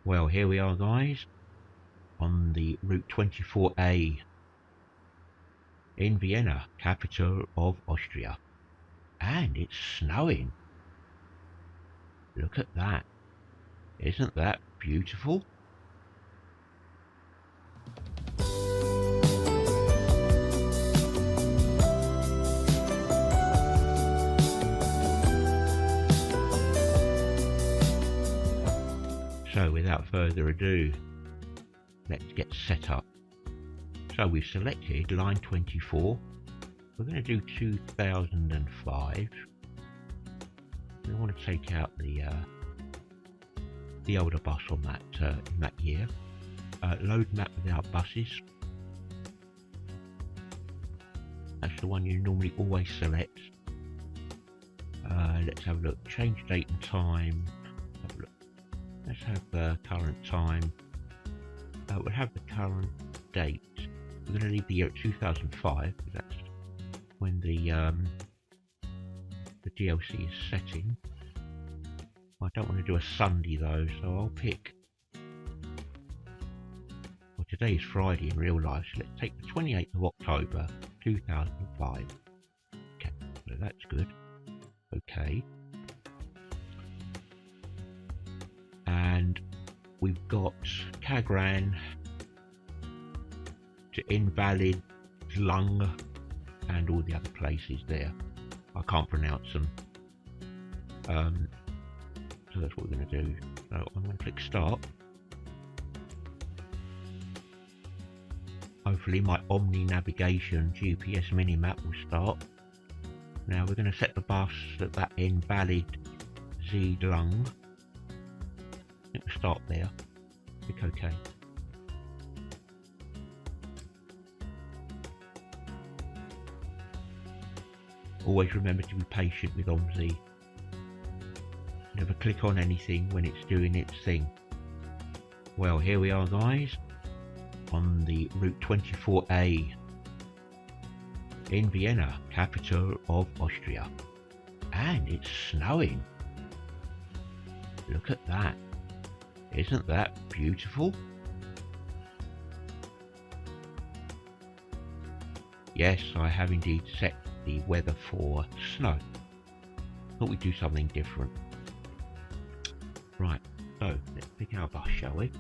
Well, here we are, guys, on the Route 24A in Vienna, capital of Austria. And it's snowing. Look at that. Isn't that beautiful? So without further ado, let's get set up. So we've selected line 24. We're going to do 2005. We want to take out the older bus on that in that year. Load map without buses. That's the one you normally always select. Let's have a look. Change date and time. Have a look. Let's have the current time. We'll have the current date. We're going to leave the year at 2005. That's when the DLC is setting. I don't want to do a Sunday though, so I'll pick. Well, today is Friday in real life, so let's take the 28th of October 2005. Okay, so that's good. Okay. And we've got Kagran to Invalidensiedlung and all the other places there. I can't pronounce them. So that's what we're going to do. So I'm going to click start. Hopefully my Omni navigation GPS minimap will start. Now we're going to set the bus at that Invalidensiedlung. It will start there. Click OK. Always remember to be patient with OMSI. Never click on anything when it's doing its thing. Well, here we are, guys, on the Route 24A in Vienna, capital of Austria. And it's snowing. Look at that. Isn't that beautiful? Yes, I have indeed set the weather for snow. Thought we'd do something different. Right, so let's pick our bus, shall we?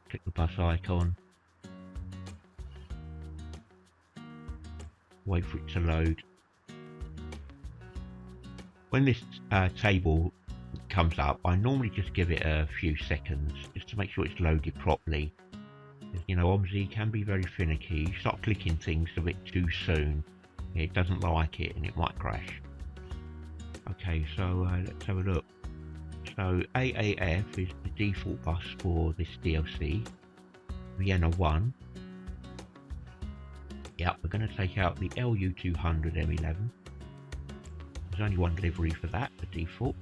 Click the bus icon. Wait for it to load. When this table comes up, I normally just give it a few seconds just to make sure it's loaded properly. You know, OMSI can be very finicky. You start clicking things a bit too soon, it doesn't like it and it might crash. Okay, so let's have a look. So AAF is the default bus for this DLC. Vienna 1. Yep, we're going to take out the LU200 M11. There's only one delivery for that, the default.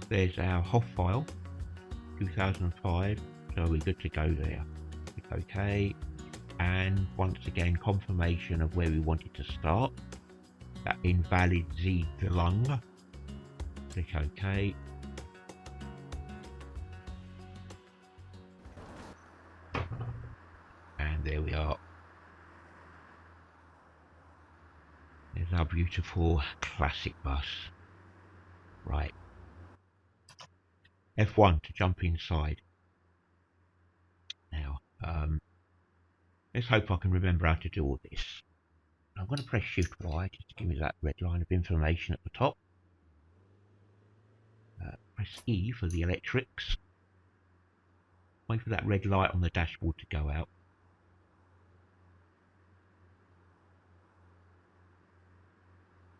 There's our HOF file, 2005. So we're good to go there. Click OK, and once again confirmation of where we wanted to start. That Invalidensiedlung. Click OK. And there we are. There's our beautiful classic bus. Right. F1 to jump inside. Now, let's hope I can remember how to do all this. I'm going to press Shift Y just to give me that red line of information at the top. Press E for the electrics. Wait for that red light on the dashboard to go out.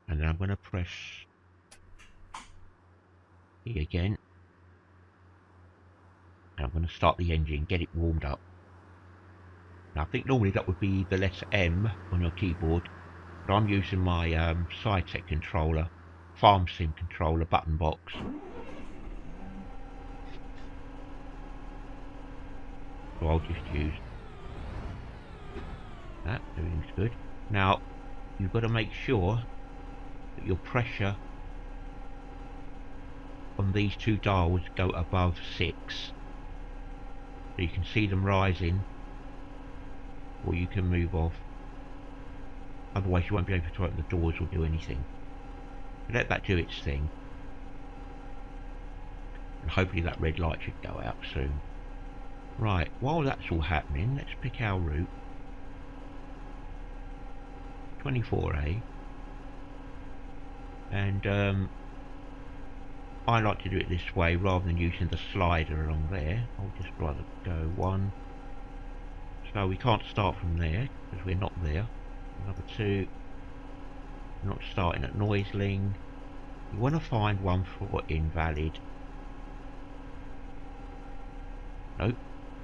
And then I'm going to press E again. And I'm going to start the engine, get it warmed up. Now I think normally that would be the letter M on your keyboard, but I'm using my SciTech controller, Farm Sim controller button box. So I'll just use that, everything's good. Now you've got to make sure that your pressure on these two dials go above 6. So you can see them rising, or you can move off. Otherwise you won't be able to open the doors or do anything. Let that do its thing. And hopefully that red light should go out soon. Right, while that's all happening, let's pick our route. 24A. And I like to do it this way rather than using the slider along there. I'll just rather go 1. So we can't start from there because we're not there. Number 2, we're not starting at Noisling. You want to find one for Invalid. Nope,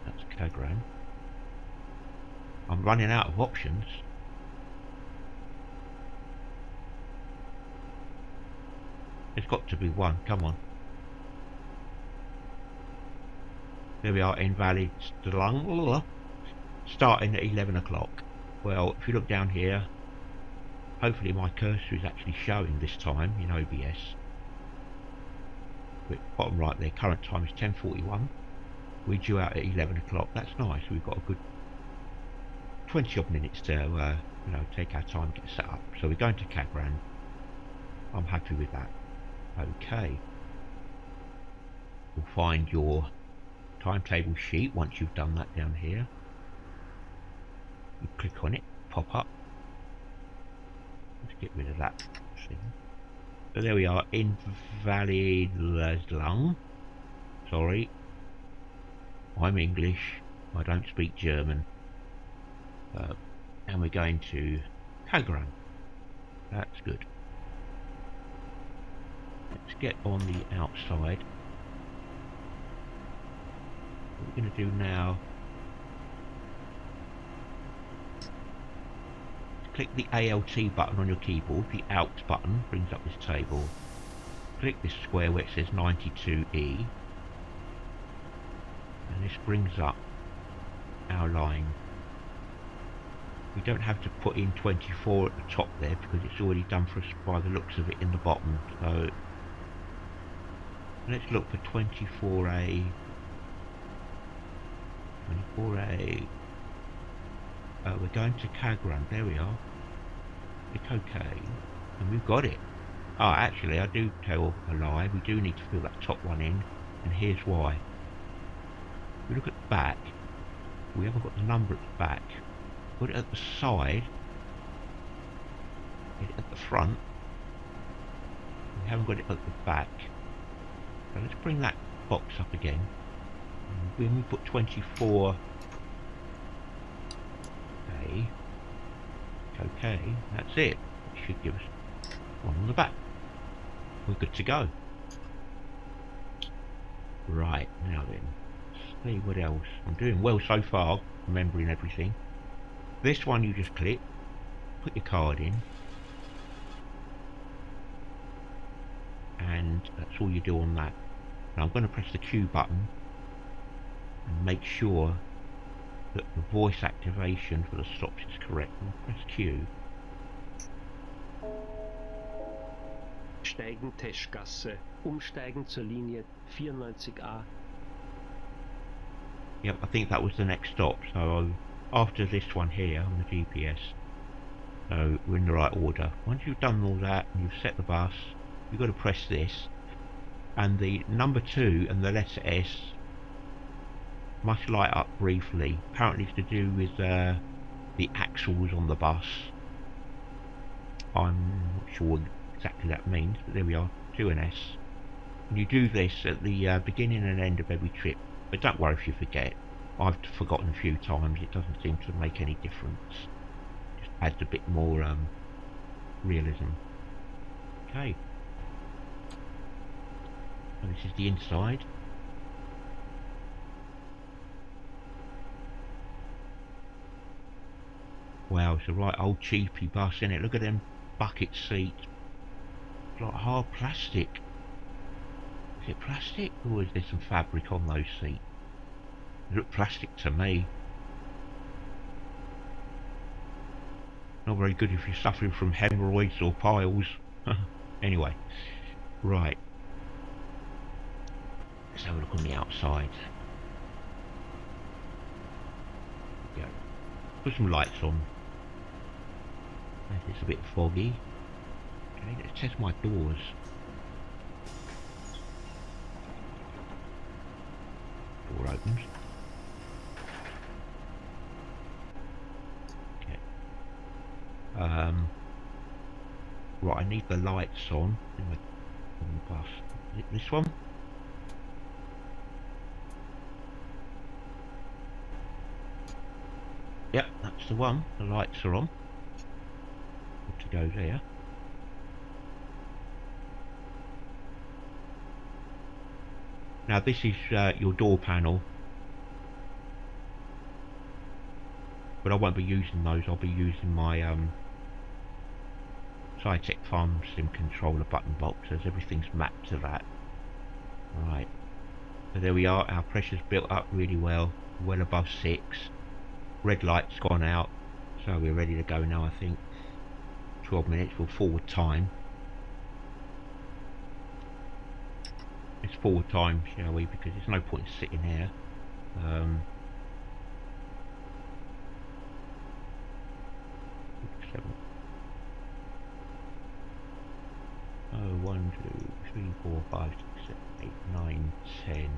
that's Kagran. I'm running out of options. There's got to be one, come on. There we are, Invalidensiedlung, starting at 11 o'clock. Well, if you look down here, hopefully my cursor is actually showing this time in OBS. But bottom right there, current time is 10:41. We're due out at 11 o'clock. That's nice. We've got a good 20 odd minutes to you know, take our time to get set up. So we're going to Kagran. I'm happy with that. Okay. You'll find your timetable sheet once you've done that down here. You click on it, pop up. Let's get rid of that thing. So there we are, Invalidensiedlung. Sorry, I'm English, I don't speak German. And we're going to Kagran. That's good. Let's get on the outside. What we're going to do now, click the ALT button on your keyboard. The Alt button brings up this table. Click this square where it says 92E, and this brings up our line. We don't have to put in 24 at the top there because it's already done for us by the looks of it in the bottom. So let's look for 24A. 24A. We're going to Kagran. There we are. Click OK, and we've got it. Oh, actually, I do tell a lie. We do need to fill that top one in, and here's why. If we look at the back, we haven't got the number at the back. Put it at the side. Get it at the front. We haven't got it at the back. So let's bring that box up again. And when we put 24. Okay, that's it. It should give us one on the back. We're good to go. Right, now then, let's see what else. I'm doing well so far, remembering everything. This one you just click, put your card in, and that's all you do on that. Now I'm going to press the Q button and make sure that the voice activation for the stops is correct. I'll press Q. Steigen Teschgasse, umsteigen zur Linie 94A. Yep, I think that was the next stop. So after this one here on the GPS, so we're in the right order. Once you've done all that and you've set the bus, you've got to press this, and the number 2 and the letter S must light up briefly. Apparently it's to do with the axles on the bus. I'm not sure what exactly that means, but there we are, 2 and S. And you do this at the beginning and end of every trip, but don't worry if you forget. I've forgotten a few times. It doesn't seem to make any difference. Just adds a bit more realism. Okay. So this is the inside. Wow, it's a right old cheapy bus, isn't it? Look at them bucket seats. It's like hard plastic. Is it plastic, or is there some fabric on those seats? They look plastic to me. Not very good if you're suffering from hemorrhoids or piles. Anyway, right. Let's have a look on the outside. There we go. Put some lights on. It's a bit foggy. Okay, let's test my doors. Door opens. Okay. Right, I need the lights on the bus. Is it this one? Yep, that's the one. The lights are on. Good to go there. Now this is your door panel, but I won't be using those. I'll be using my Cytec Farm Sim controller button boxes. Everything's mapped to that. Right, so there we are. Our pressure's built up really well above 6. Red light's gone out, so we're ready to go now. I think 12 minutes. We'll forward time. Let's forward time, shall we? Because there's no point in sitting here. 7. Oh, 1, 2, 3, 4, 5, 6, 7, 8, 9, 10.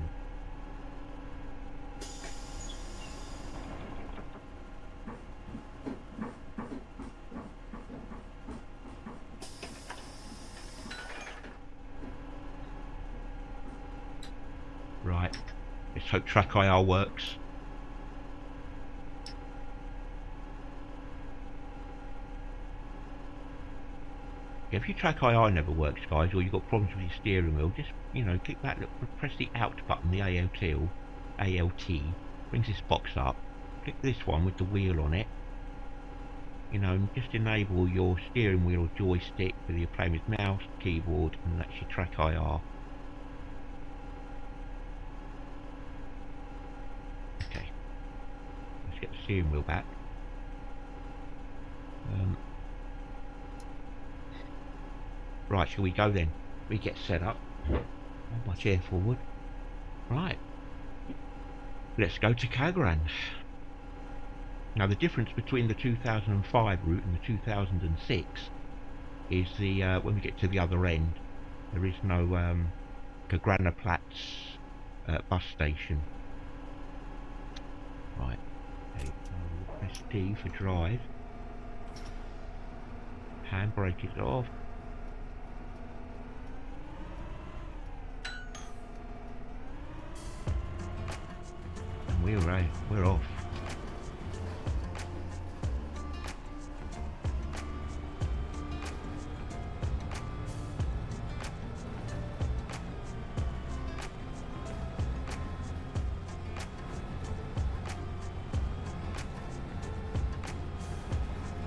Right, let's hope track IR works. If your track IR never works, guys, or you've got problems with your steering wheel, just, you know, click that, press the out button, the ALT, brings this box up. Click this one with the wheel on it, you know, and just enable your steering wheel or joystick, whether you're playing with mouse, keyboard, and that's your track IR. Okay, let's get the steering wheel back. Right, shall we go then? We get set up. Move my chair forward. Right. Let's go to Kagran. Now the difference between the 2005 route and the 2006 is the when we get to the other end, there is no Kagranaplatz bus station. Right. Okay. Press D for drive. Handbrake is off. We're off.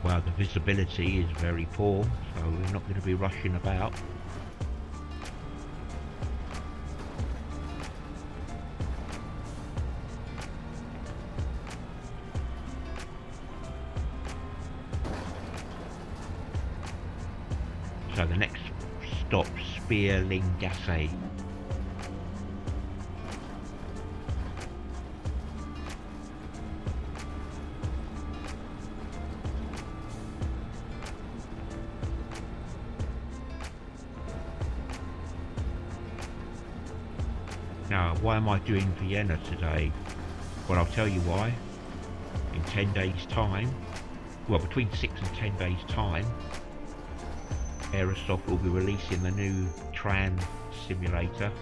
Well, the visibility is very poor, so we're not going to be rushing about. So the next stop, Speerlingasse. Now, why am I doing Vienna today? Well, I'll tell you why. In 10 days' time, well, between 6 and 10 days' time, Aerosoft will be releasing the new Tran simulator,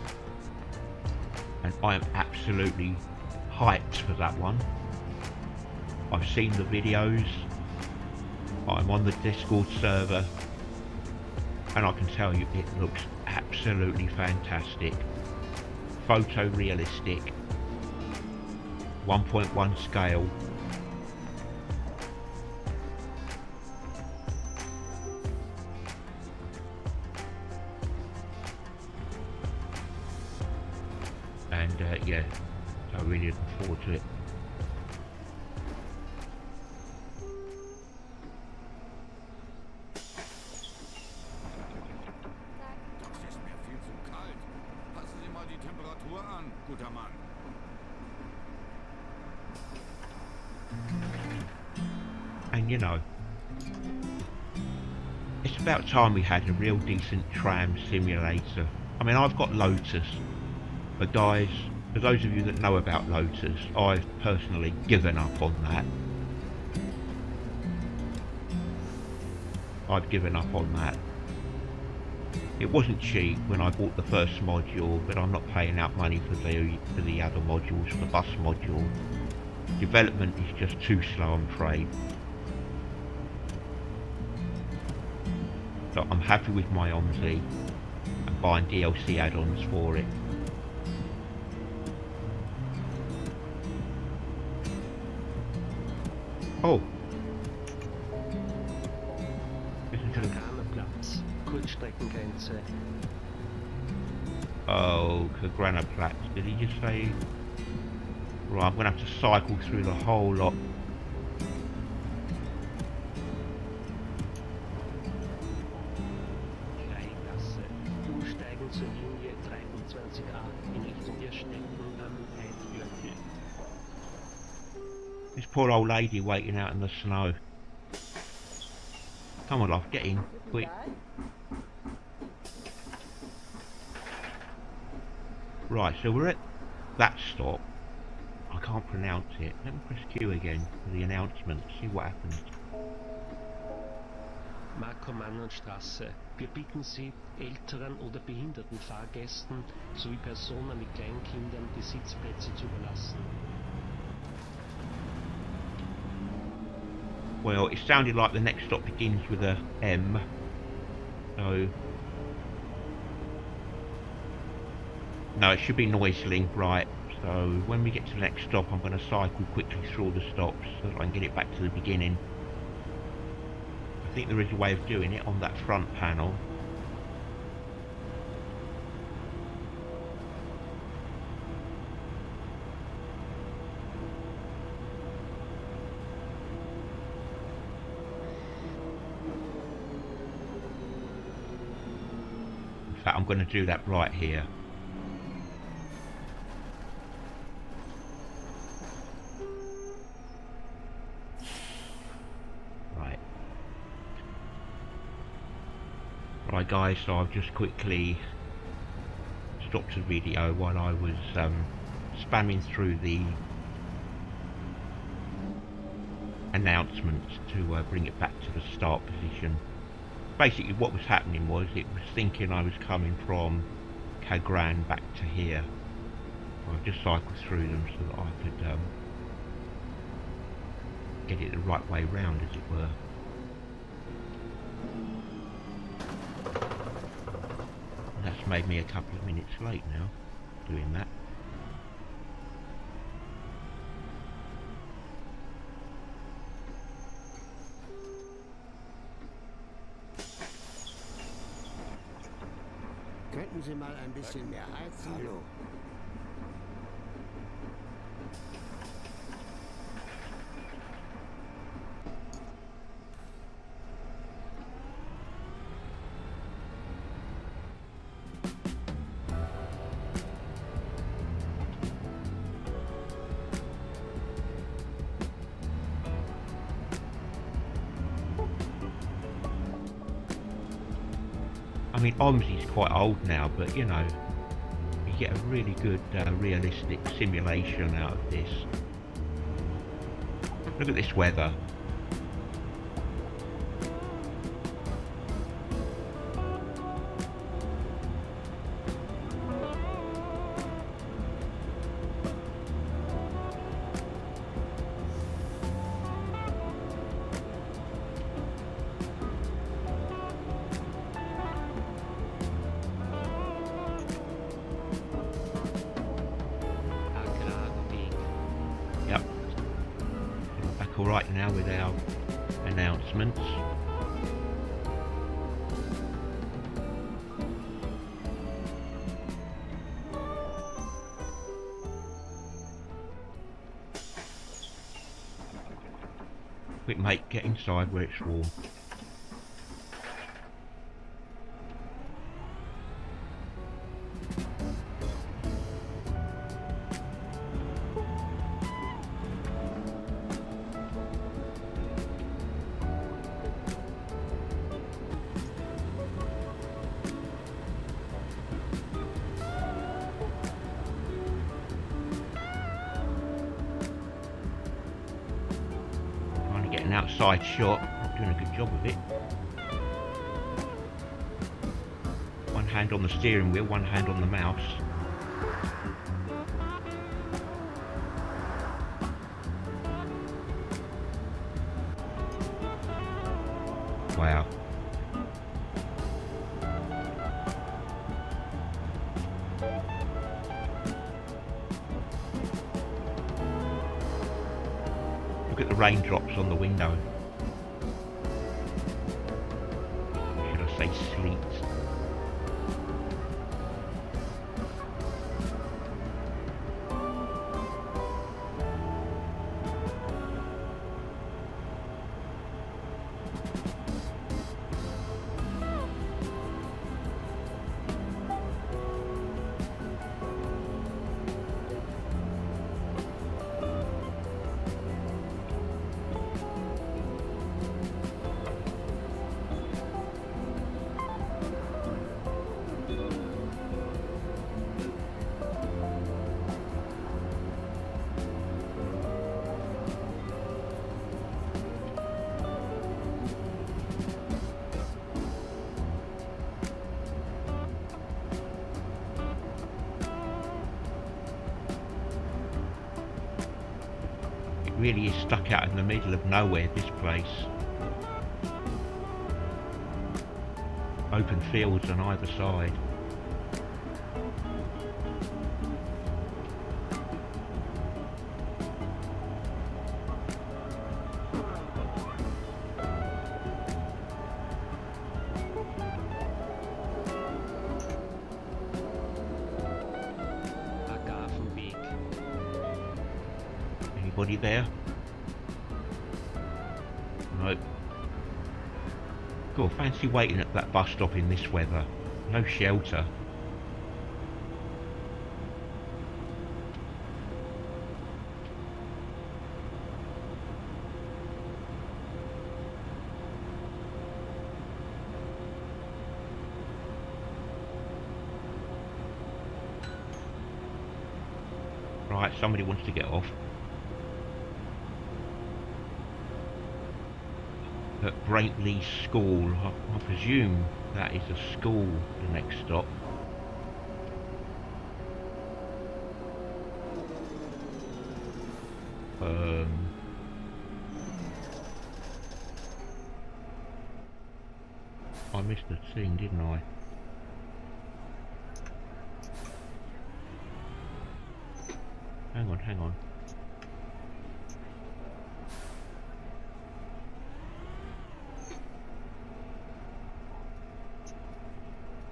and I am absolutely hyped for that one. I've seen the videos, I'm on the Discord server, and I can tell you it looks absolutely fantastic. Photorealistic, 1.1 scale. And yeah, I'm really looking forward to it. Das ist mir viel zu kalt. Passen Sie mal die Temperatur an. guter Mann. And you know, it's about time we had a real decent tram simulator. I mean, I've got Lotus, but guys, for those of you that know about Lotus, I've personally given up on that. I've given up on that. It wasn't cheap when I bought the first module, but I'm not paying out money for the other modules, for the bus module. Development is just too slow, I'm afraid. So I'm happy with my OMSI and buying DLC add-ons for it. Oh! Listen to the... Kagranplatz, Kurzstreckengrenze. Oh, Kagran. Did he just say... Right, I'm going to have to cycle through the whole lot. Gasse, umsteigen zur Linie 23a in Richtung Irrstetten am Heidviertel. This poor old lady waiting out in the snow. Come on, love, get in, quick. Right, so we're at that stop. I can't pronounce it. Let me press Q again for the announcement, see what happens. Markow-Mannen-Straße. Wir bitten Sie, älteren oder behinderten Fahrgästen sowie Personen mit Kleinkindern die Sitzplätze zu überlassen. Well, it sounded like the next stop begins with a M. So... No, it should be Noiseling, right. So when we get to the next stop, I'm going to cycle quickly through all the stops so that I can get it back to the beginning. I think there is a way of doing it on that front panel. In fact, I'm going to do that right here. Right guys, so I've just quickly stopped the video while I was spamming through the announcements to bring it back to the start position. Basically what was happening was it was thinking I was coming from Kagran back to here. I've just cycled through them so that I could get it the right way round, as it were. That's made me a couple of minutes late now, doing that. Könnten Sie mal ein bisschen mehr heizen? Hallo. I mean, OMSI is quite old now, but you know, you get a really good realistic simulation out of this. Look at this weather. Yep. Back all right now with our announcements. Quick mate, get inside where it's warm. outside shot. Not doing a good job of it. One hand on the steering wheel, one hand on the mouse. Wow. Look at the raindrops on the window. Should I say sleet? Really is stuck out in the middle of nowhere, this place. Open fields on either side. Anybody there? Nope. Cool, fancy waiting at that bus stop in this weather. No shelter. Right, somebody wants to get off. At Braintley School. I presume that is a school, the next stop. I missed the thing, didn't I? Hang on.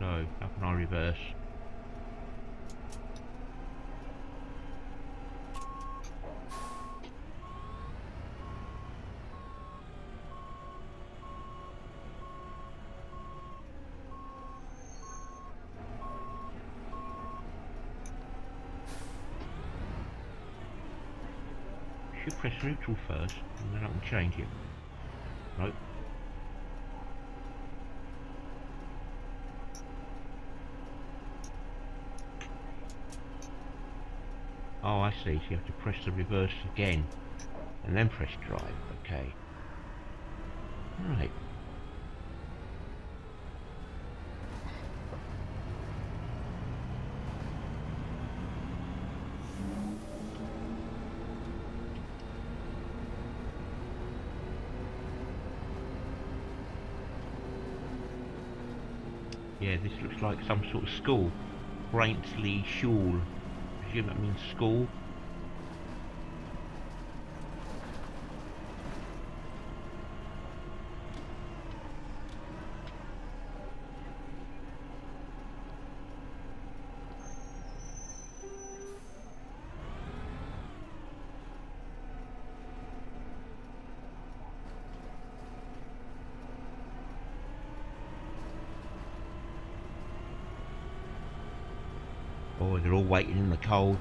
So, how can I reverse? Should press neutral first, and then I can change it. Nope. Oh, I see, so you have to press the reverse again, and then press drive, okay. Right. Yeah, this looks like some sort of school. Braintley Schule. I presume that means school. Oh, they're all waiting in the cold.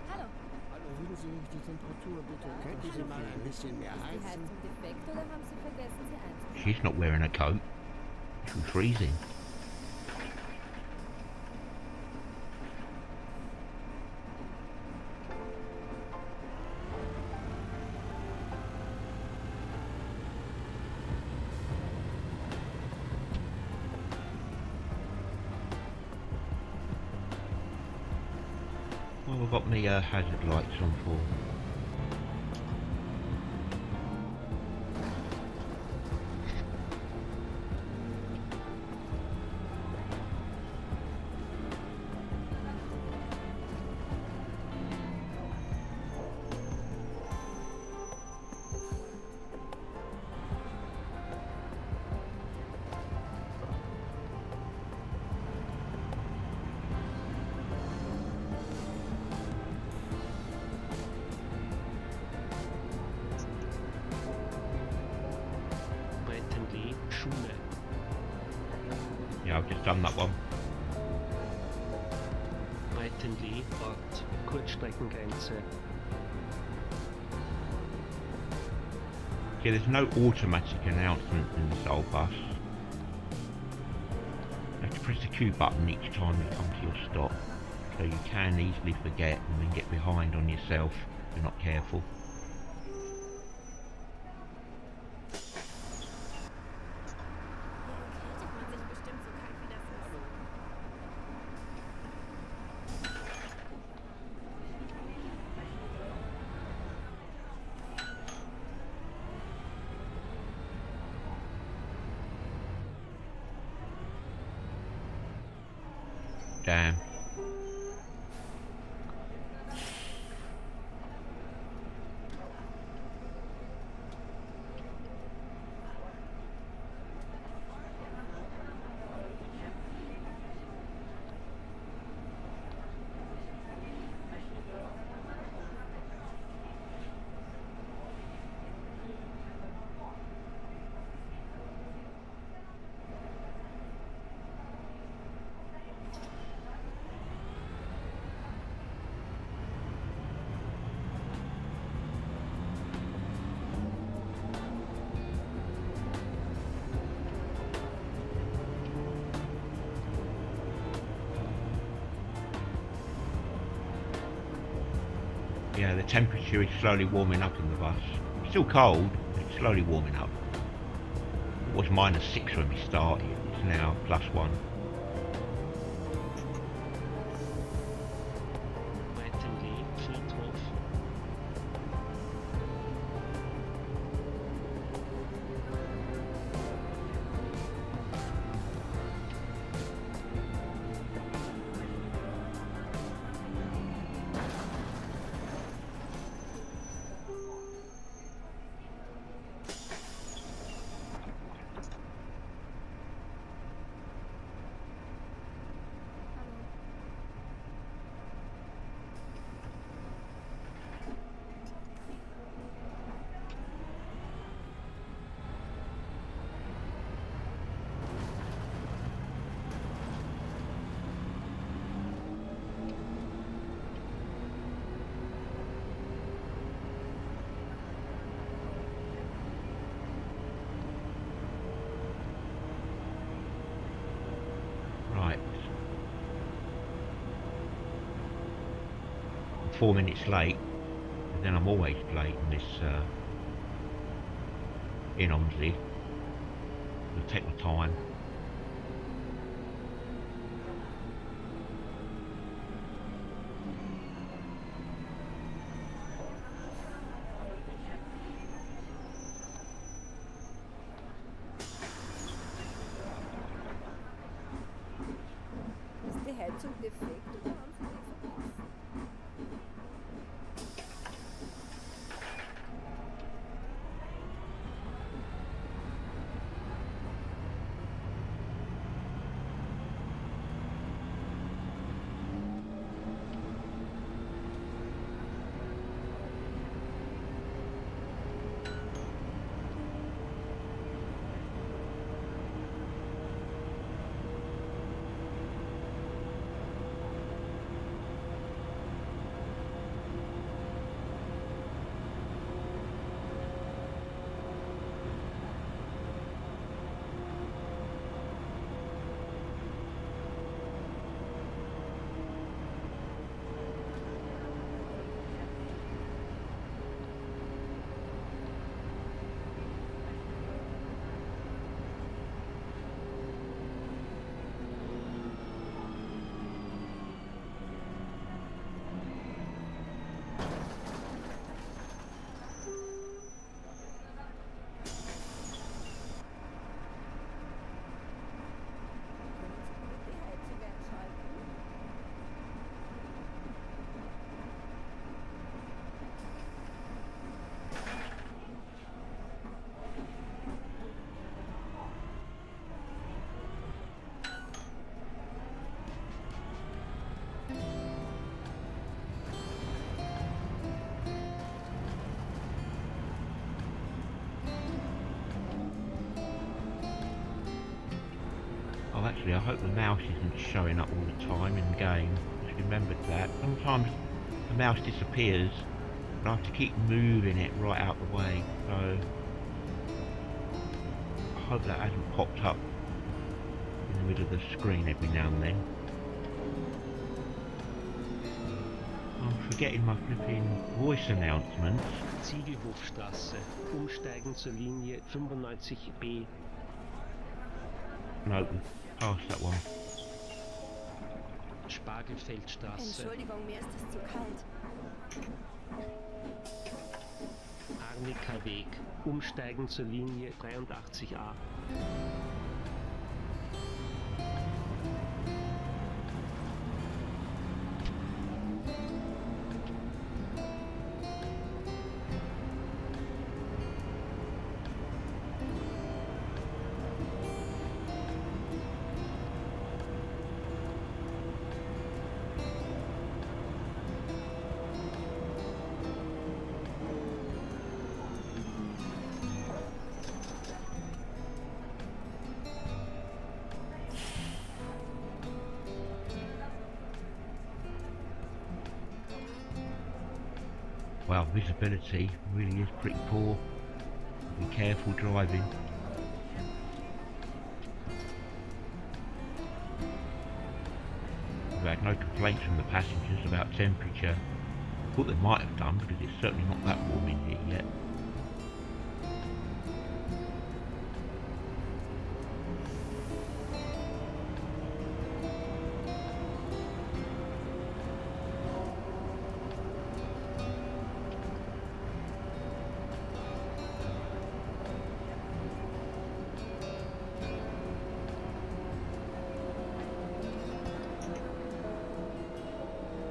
Hallo, erhöhen Sie die Temperatur bitte. Könnten Sie mal ein bisschen mehr Ist die heizen? Heizung defekt oder haben Sie vergessen, sie einzubauen? She's not wearing a coat. She's freezing. I've got my hazard lights on for? Yeah, I've just done that one. Breitenlee, Ort, Kurzstreckengrenze. Yeah, there's no automatic announcement in the Soul bus. You have to press the Q button each time you come to your stop, so you can easily forget and then get behind on yourself if you're not careful. Damn. Yeah, the temperature is slowly warming up in the bus. It's still cold, but it's slowly warming up. It was -6 when we started, it's now +1. Breitenlee, Friedhof. Right. I'm 4 minutes late, but then I'm always late in this, in OMSI. It'll take my time. Ist die Heizung defekt oder haben Sie die vergessen? Actually, I hope the mouse isn't showing up all the time in the game. Just remembered that. Sometimes the mouse disappears and I have to keep moving it right out the way. So I hope that hasn't popped up in the middle of the screen every now and then. I'm forgetting my flipping voice announcements. Ziegelhofstraße. Umsteigen zur Linie 95B. No, past that one. Spargelfeldstraße. Entschuldigung, mir ist es zu kalt. Arniker Weg. Umsteigen zur Linie 83A. Wow, visibility really is pretty poor. Be careful driving. We've had no complaints from the passengers about temperature. I thought they might have done because it's certainly not that warm in here yet.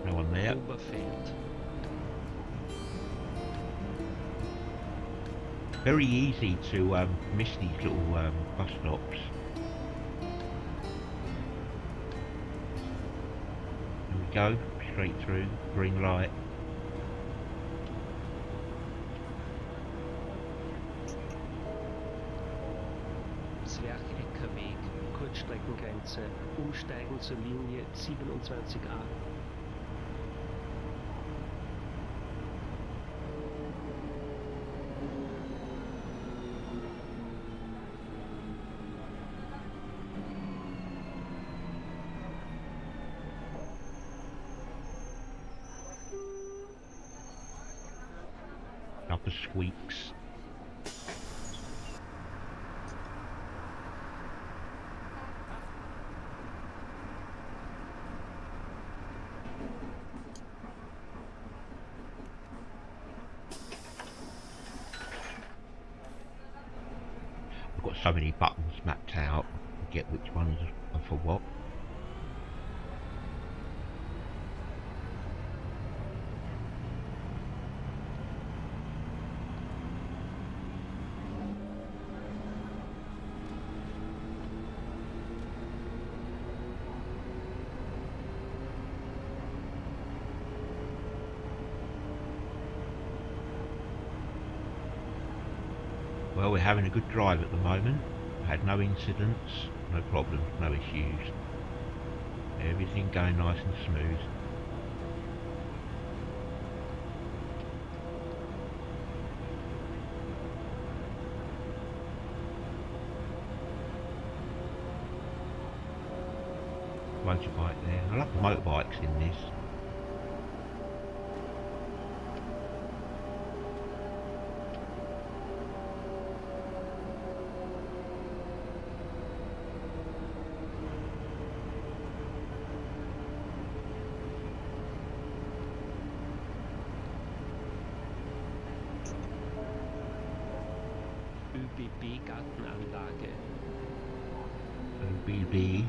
No one there. Oberfeld. Very easy to miss these little bus stops. Here we go, straight through, green light. Zwerchecker Weg. Kurzstreckengrenze. Umsteigen zur Linie 27A. Love the squeaks. I've got so many buttons mapped out, I forget which ones are for what. Well, we're having a good drive at the moment. Had no incidents, no problems, no issues. Everything going nice and smooth. Motorbike there. I love the motorbikes in this. ÖBB-Gartenanlage. OBB.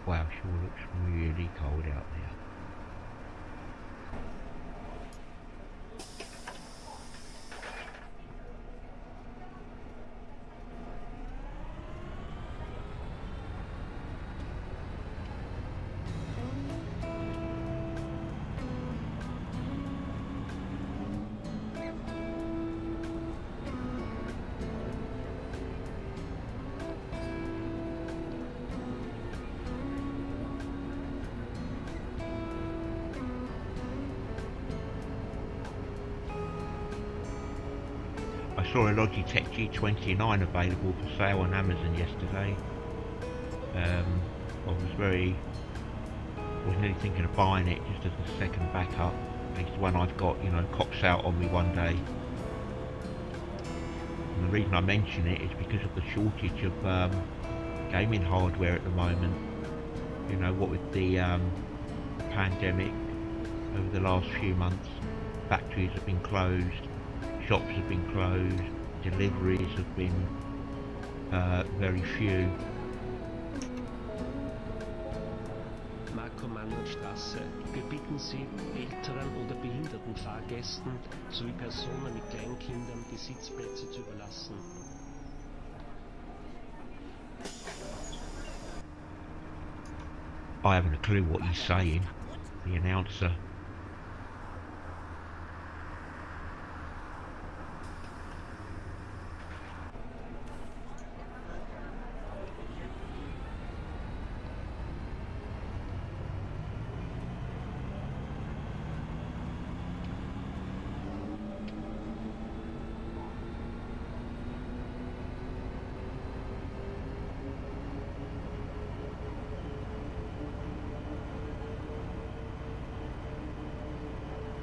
Wow, sure looks really cold out there. saw a Logitech G29 available for sale on Amazon yesterday. I was nearly thinking of buying it just as a second backup. At least the one I've got, you know, cops out on me one day. And the reason I mention it is because of the shortage of gaming hardware at the moment. You know, what with the pandemic over the last few months, factories have been closed, shops have been closed, deliveries have been very few. Markow-Mannert-Straße. Wir bitten Sie, älteren oder behinderten Fahrgästen sowie Personen mit Kleinkindern die Sitzplätze zu überlassen. I haven't a clue what he's saying, the announcer.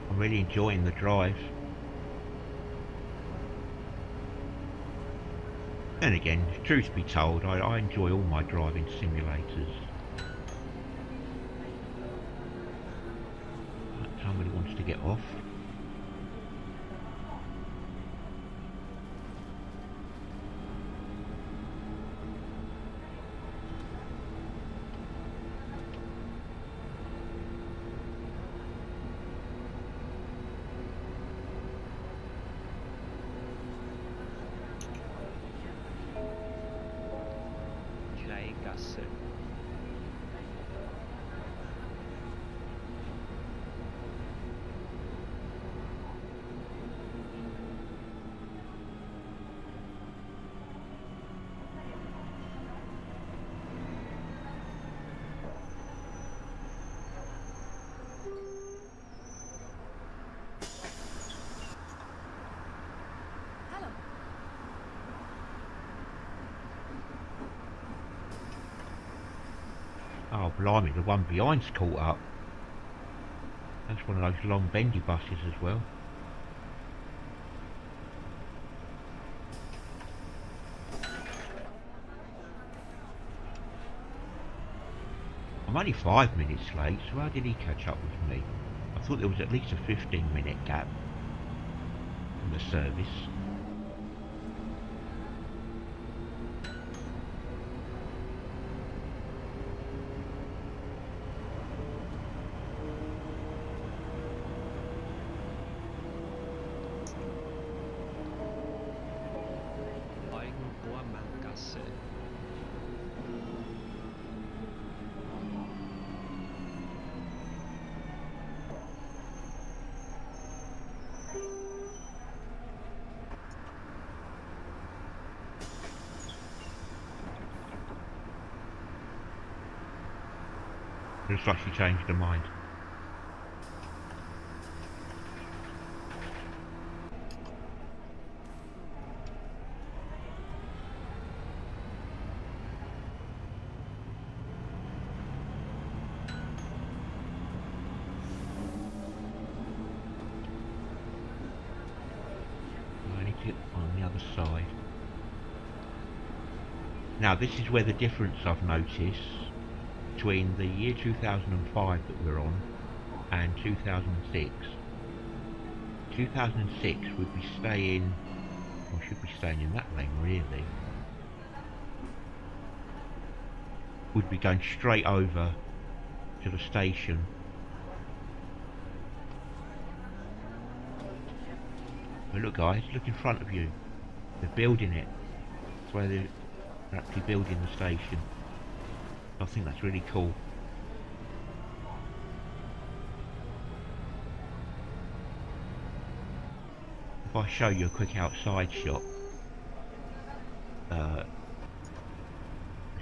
I'm really enjoying the drive. And again, truth be told, I enjoy all my driving simulators. Somebody wants to get off. Gasse. Oh blimey, the one behind's caught up. That's one of those long bendy buses as well. I'm only 5 minutes late, so how did he catch up with me? I thought there was at least a 15-minute gap in the service. Gasse. Looks like she changed her mind. On the other side. Now this is where the difference I've noticed between the year 2005 that we're on and 2006. 2006 would be staying, or should be staying in that lane really. Would be going straight over to the station. But look guys, look in front of you. They're building it. That's where they're actually building the station. I think that's really cool. If I show you a quick outside shot. Let's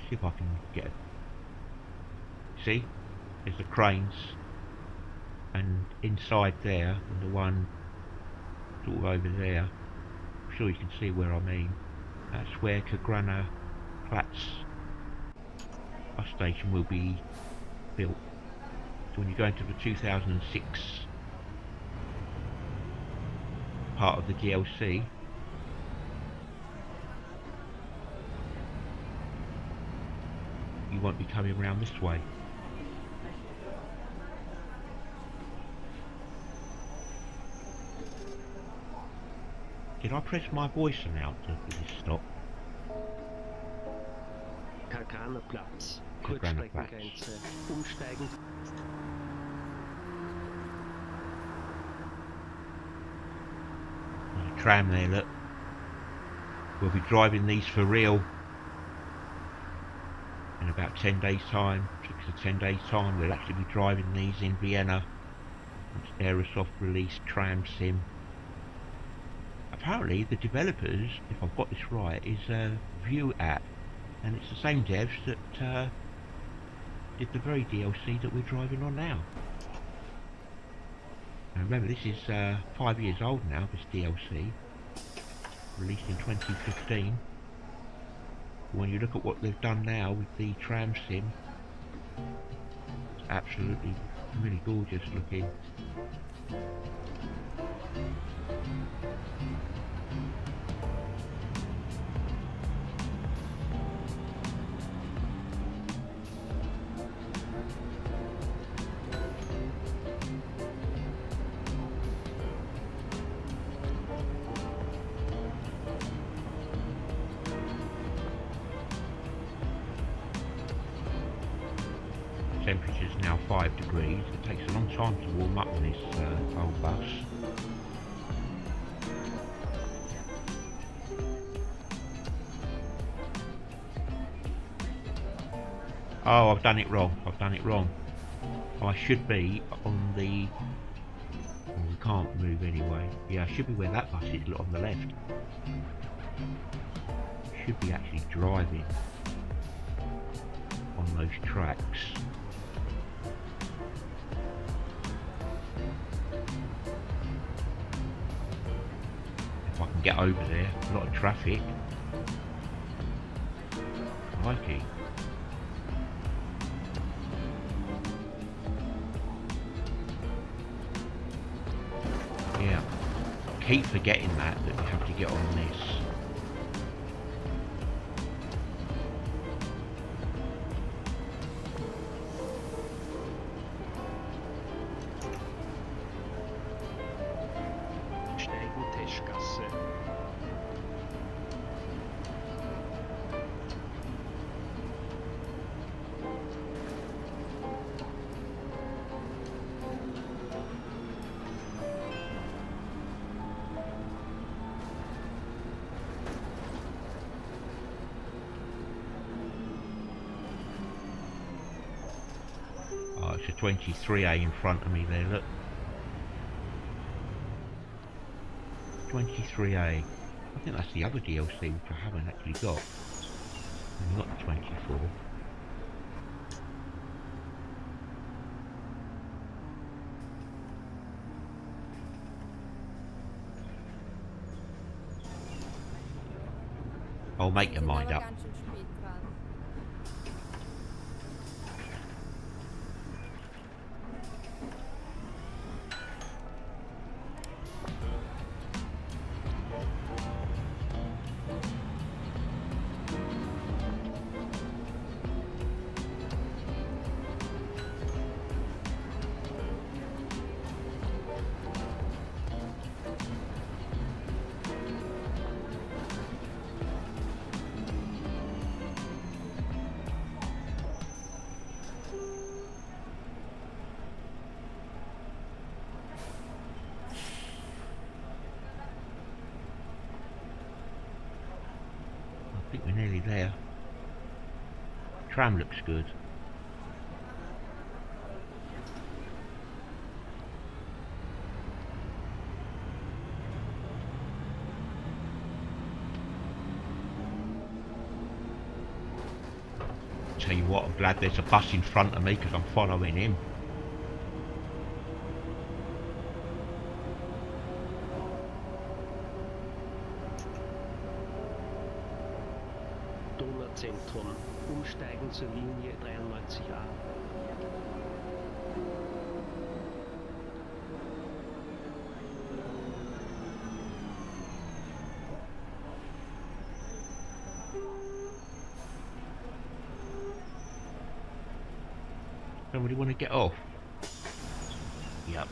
see if I can get it. See? There's the cranes. And inside there, and the one sort of over there, sure you can see where I mean. That's where Kagran Platz bus station will be built. So when you go into the 2006 part of the DLC, you won't be coming around this way. Did I press my voice announcer for this stop? Kagraner Platz, Kagraner Platz. Kurzstreckengrenze, umsteigen. Tram there, look. We'll be driving these for real in about 10 days time, 6 to 10 days time. We'll actually be driving these in Vienna. It's Aerosoft released tram sim. Apparently the developers, if I've got this right, is a View app, and it's the same devs that did the very DLC that we're driving on now. And remember, this is 5 years old now, this DLC, released in 2015. When you look at what they've done now with the tram sim, it's absolutely really gorgeous looking. Temperature's now 5 degrees. It takes a long time to warm up on this old bus. Oh, I've done it wrong. I've done it wrong. I should be on the... Oh, we can't move anyway. Yeah, I should be where that bus is, look, on the left. Should be actually driving on those tracks. If I can get over there, a lot of traffic. Crikey. Yeah, keep forgetting that we have to get on this. Steigen Teschgasse. Oh, it's a 23A in front of me there, look. 23A. I think that's the other DLC which I haven't actually got. I've got the 24. I'll make your mind up. Ganz schön spät dran. I think we're nearly there. Tram looks good. Tell you what, I'm glad there's a bus in front of me because I'm following him. Donauzentrum. Umsteigen zur Linie 93a. Somebody want to get off? Yep.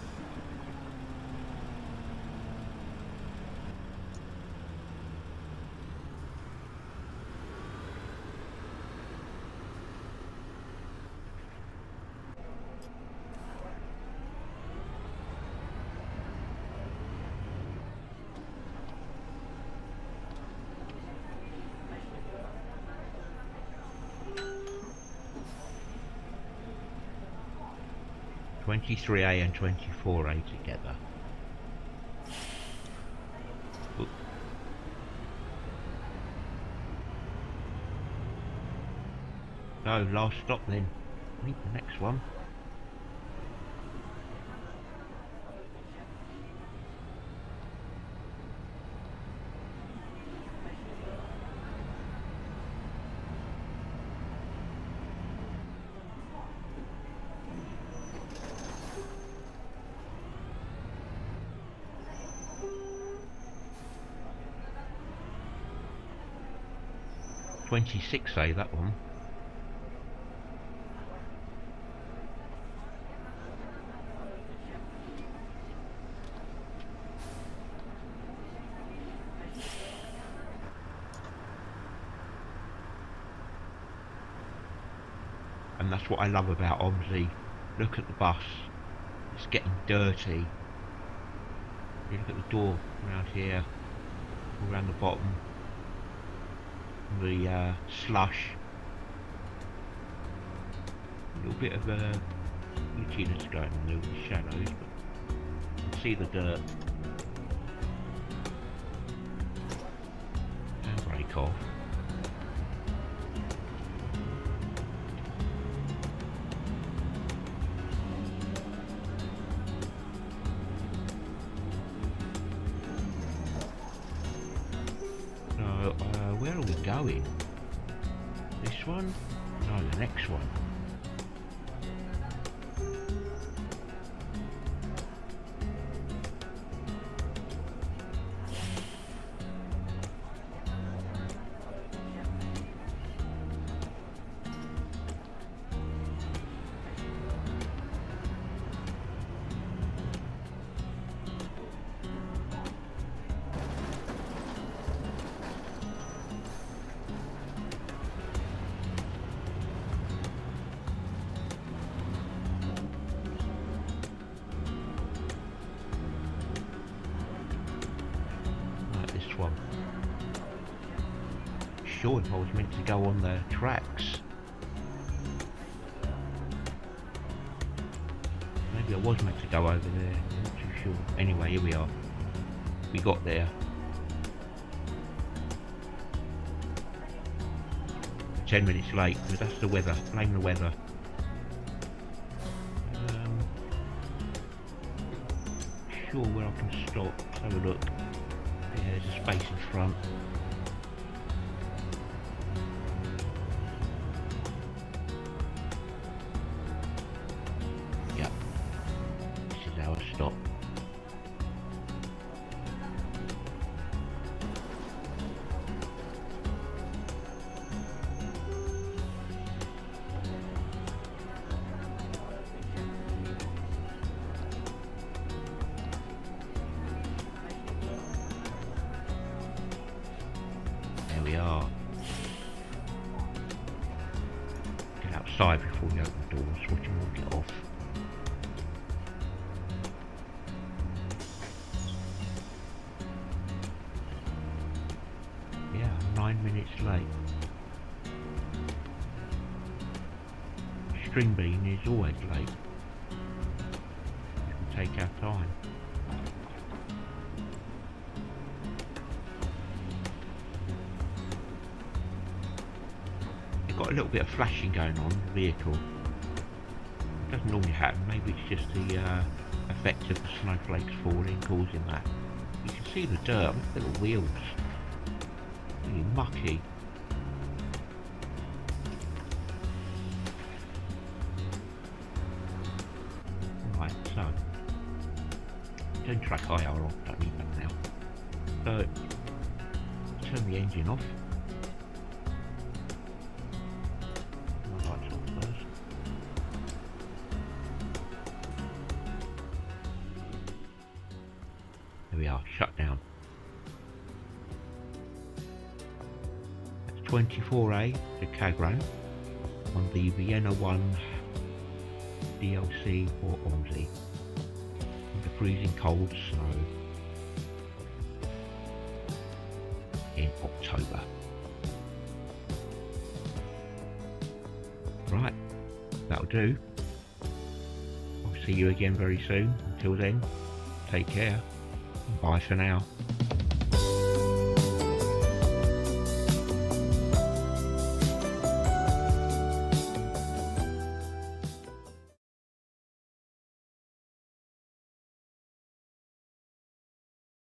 (23A) and 24A together. Oop. So, last stop then. I think the next one. (26A), that one. And that's what I love about OMSI. Look at the bus. It's getting dirty. You look at the door around here, all around the bottom. The slush. A little bit of glitchiness going on there with the shadows, but you can see the dirt. Handbrake off. Where are we going? This one? No, the next one. One. Sure, if I was meant to go on the tracks. Maybe I was meant to go over there, I'm not too sure. Anyway, here we are. We got there. 10 minutes late, but that's the weather. Blame the weather. Sure where I can stop. Let's have a look. Yeah, there's a space in front. Yep. This is our stop. We are. Get outside before we open the doors, watch them all get off. Yeah, 9 minutes late. String bean is always late. We can take our time. Got a little bit of flashing going on in the vehicle. Doesn't normally happen. Maybe it's just the effect of the snowflakes falling causing that. You can see the dirt. Look at the wheels. Really mucky. track IR off, don't need that now. So, turn the engine off. My lights off first. There we are, shut down. That's 24A to Kagran on the Vienna 1 DLC or OMSI. The freezing cold snow in October. Right, that'll do. I'll see you again very soon. Until then, take care. Bye for now.